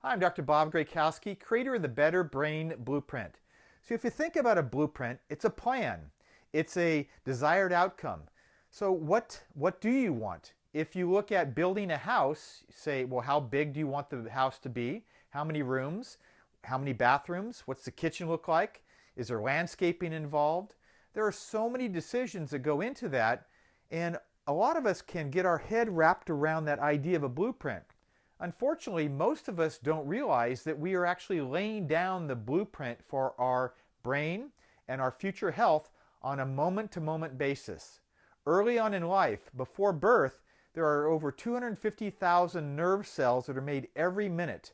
Hi, I'm Dr. Bob Graykowski, creator of the Better Brain Blueprint. So if you think about a blueprint, it's a plan. It's a desired outcome. So what do you want? If you look at building a house, say, well, how big do you want the house to be? How many rooms? How many bathrooms? What's the kitchen look like? Is there landscaping involved? There are so many decisions that go into that, and a lot of us can get our head wrapped around that idea of a blueprint. Unfortunately, most of us don't realize that we are actually laying down the blueprint for our brain and our future health on a moment-to-moment basis. Early on in life, before birth, there are over 250,000 nerve cells that are made every minute.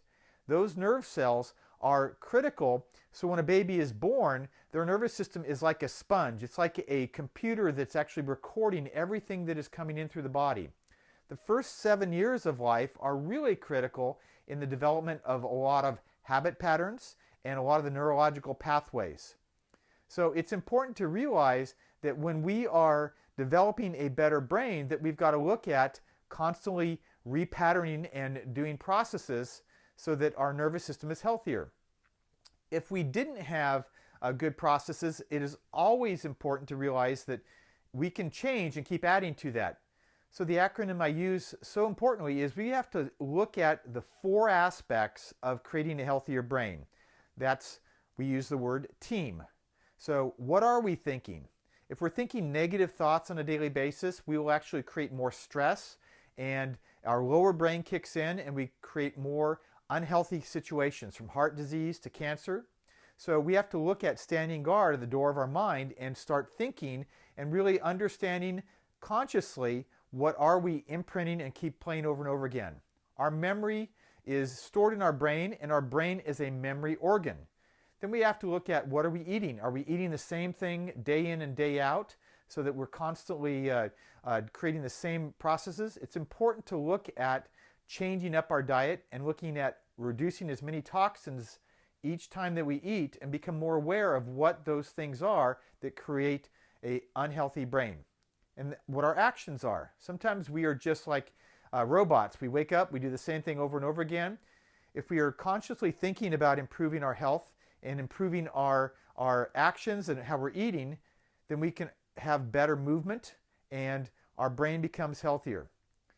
Those nerve cells are critical, so when a baby is born, their nervous system is like a sponge. It's like a computer that's actually recording everything that is coming in through the body. The first 7 years of life are really critical in the development of a lot of habit patterns and a lot of the neurological pathways. So it's important to realize that when we are developing a better brain, that we've got to look at constantly repatterning and doing processes so that our nervous system is healthier. If we didn't have good processes, it is always important to realize that we can change and keep adding to that. So the acronym I use so importantly is we have to look at the 4 aspects of creating a healthier brain. We use the word team. So what are we thinking? If we're thinking negative thoughts on a daily basis, we will actually create more stress, and our lower brain kicks in and we create more unhealthy situations, from heart disease to cancer. So we have to look at standing guard at the door of our mind and start thinking and really understanding consciously what are we imprinting and keep playing over and over again. Our memory is stored in our brain, and our brain is a memory organ. Then we have to look at what are we eating. Are we eating the same thing day in and day out so that we're constantly creating the same processes? It's important to look at changing up our diet and looking at reducing as many toxins each time that we eat and become more aware of what those things are that create an unhealthy brain and what our actions are. Sometimes we are just like robots. We wake up, we do the same thing over and over again. If we are consciously thinking about improving our health and improving our actions and how we're eating, then we can have better movement and our brain becomes healthier.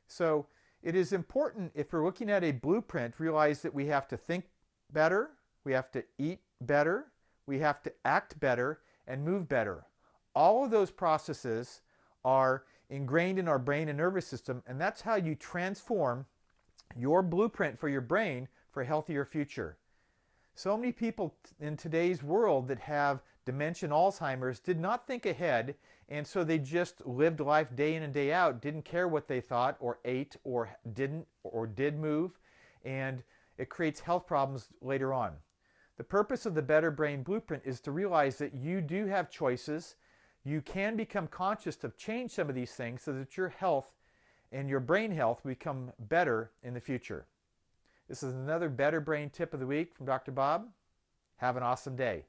So it is important, if we're looking at a blueprint, realize that we have to think better, we have to eat better, we have to act better, and move better. All of those processes are ingrained in our brain and nervous system, and that's how you transform your blueprint for your brain for a healthier future. So many people in today's world that have dementia and Alzheimer's did not think ahead, and so they just lived life day in and day out, didn't care what they thought or ate or didn't or did move, and it creates health problems later on. The purpose of the Better Brain Blueprint is to realize that you do have choices. You can become conscious to change some of these things so that your health and your brain health become better in the future. This is another Better Brain Tip of the Week from Dr. Bob. Have an awesome day.